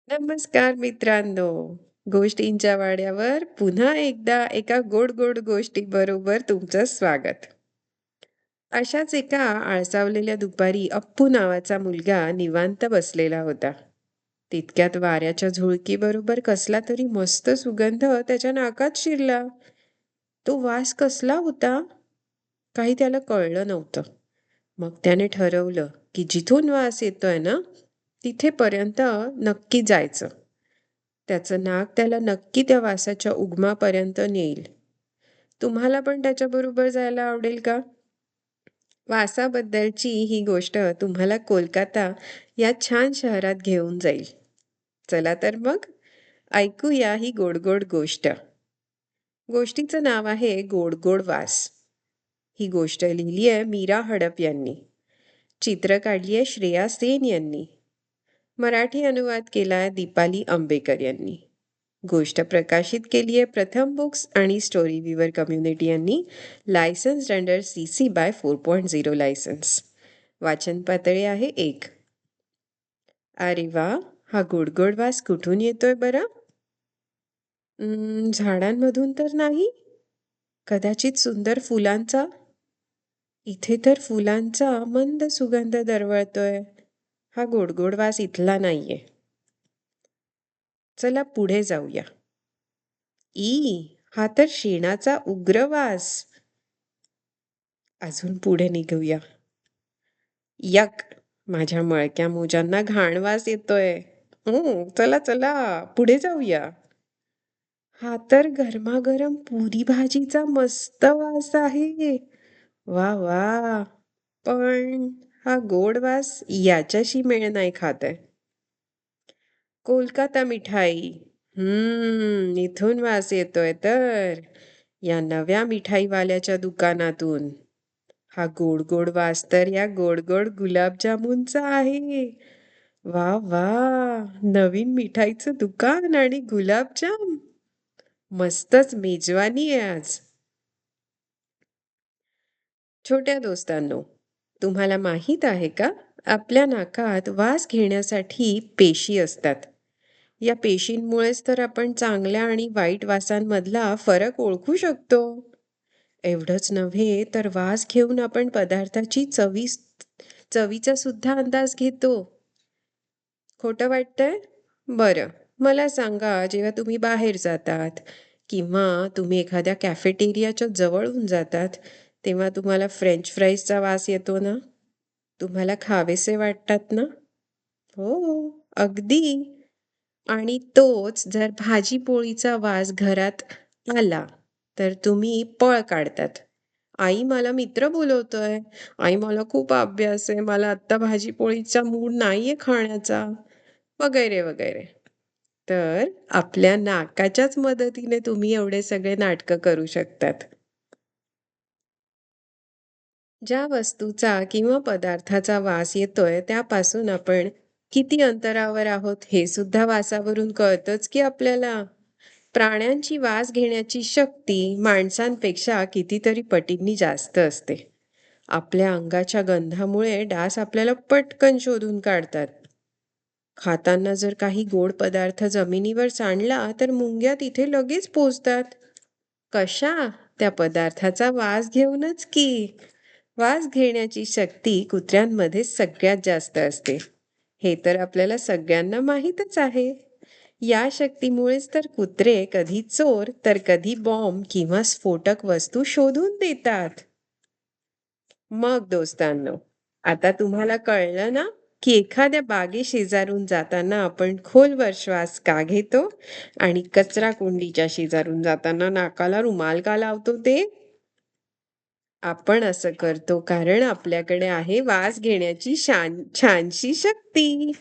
नमस्कार मित्रांनो. गोष्टींच्या वाड्यावर पुन्हा एकदा एका गोड गोड गोष्टी बरोबर तुमचं स्वागत. अशाच एका आळसावलेल्या दुपारी अप्पू नावाचा मुलगा निवांत बसलेला होता. तितक्यात वाऱ्याच्या झुळकीबरोबर कसला तरी मस्त सुगंध त्याच्या नाकात शिरला. तो वास कसला होता? काही त्याला कळलं नव्हतं. मग त्याने ठरवलं की जिथून वास येतोय ना, तिथेपर्यंत नक्की जायचं. त्याचं नाक त्याला नक्की त्या वासाच्या उगमापर्यंत नेईल. तुम्हाला पण त्याच्याबरोबर जायला आवडेल का? वासाबद्दलची ही गोष्ट तुम्हाला कोलकाता या छान शहरात घेऊन जाईल. चला तर मग ऐकूया ही गोड गोड गोष्ट. गोष्टीचं नाव आहे गोड गोड वास. ही गोष्ट लिहिली आहे मीरा हडप यांनी. चित्र काढली आहे श्रेया सेन यांनी. मराठी अनुवाद केला दीपाली आंबेकर यांनी. गोष्ट प्रकाशित केली आहे प्रथम बुक्स आणि स्टोरी विवर कम्युनिटी यांनी. License under CC by 4.0 license. वाचन पातळी आहे 1. अरे वा, हा गोडगोड वास कुठून येतोय बरं? झाडांमधून तर नाही. कदाचित सुंदर फुलांचा. इथे तर फुलांचा मंद सुगंध दरवळतोय. हा गोडगोड वास इथला नाहीये. चला पुढे जाऊया. हा तर शेणाचा उग्र वास. अजून पुढे निघूया. यक, माझ्या मळक्या मोजांना घाण वास येतोय. चला चला पुढे जाऊया. हा तर गरमागरम पुरी भाजीचा मस्त वास आहे. वा वा. पण हा गोड वास याच्याशी मेळ नाही खात आहे. कोलकाता मिठाई. इथून वास येतोय तर. या नव्या मिठाईवाल्याच्या दुकानातून. हा गोड गोड वास तर या गोड गोड गुलाबजामुनचा आहे. वा वा, नवीन मिठाईचं दुकान आणि गुलाबजाम. मस्तच मेजवानी आहे आज. छोट्या दोस्तांनो, तुम्हाला माहीत आहे का, आपल्या नाकात वास घेण्यासाठी पेशी असतात. या पेशींमुळेच तर आपण चांगल्या आणि वाईट वासांमधला फरक ओळखू शकतो. एवढंच नव्हे तर वास घेऊन आपण पदार्थाची चवीचा सुद्धा अंदाज घेतो. खोटं वाटतंय? बरं, मला सांगा, जेव्हा तुम्ही बाहेर जातात किंवा तुम्ही एखाद्या कॅफेटेरियाच्या जवळून जातात, तेव्हा तुम्हाला फ्रेंच फ्राईजचा वास येतो ना? तुम्हाला खावेसे वाटतात ना? हो, अगदी. आणि तोच जर भाजी पोळीचा वास घरात आला, तर तुम्ही पळ काढतात. आई मला मित्र बोलवतोय. आई मला खूप अभ्यास आहे. मला आत्ता भाजी पोळीचा मूड नाहीये खाण्याचा. वगैरे वगैरे. तर आपल्या नाकाच्याच मदतीने तुम्ही एवढे सगळे नाटकं करू शकतात. ज्या वस्तूचा किंवा पदार्थाचा वास येतोय त्यापासून आपण किती अंतरावर आहोत हे सुद्धा वासावरून कळतंच की आपल्याला. प्राण्यांची वास घेण्याची शक्ती माणसांपेक्षा कितीतरी पटींनी जास्त असते. आपल्या अंगाच्या गंधामुळे डास आपल्याला पटकन शोधून काढतात. खाताना जर काही गोड पदार्थ जमिनीवर सांडला तर मुंग्या तिथे लगेच पोचतात. कशा? त्या पदार्थाचा वास घेऊनच की. वास घेण्याची शक्ती कुत्र्यांमध्ये सगळ्यात जास्त असते. हे तर आपल्याला सगळ्यांना माहीतच आहे. या शक्तीमुळेच तर कुत्रे कधी चोर तर कधी बॉम्ब किंवा स्फोटक वस्तू शोधून देतात. मग दोस्तांनो, आता तुम्हाला कळलं ना, की एखाद्या बागेशेजारून जाताना आपण खोलवर श्वास का घेतो आणि कचरा कुंडीच्या शेजारून जाताना नाकाला रुमाल का लावतो ते? आपण असं करतो कारण आपल्याकडे आहे वास घेण्याची छानशी शक्ती.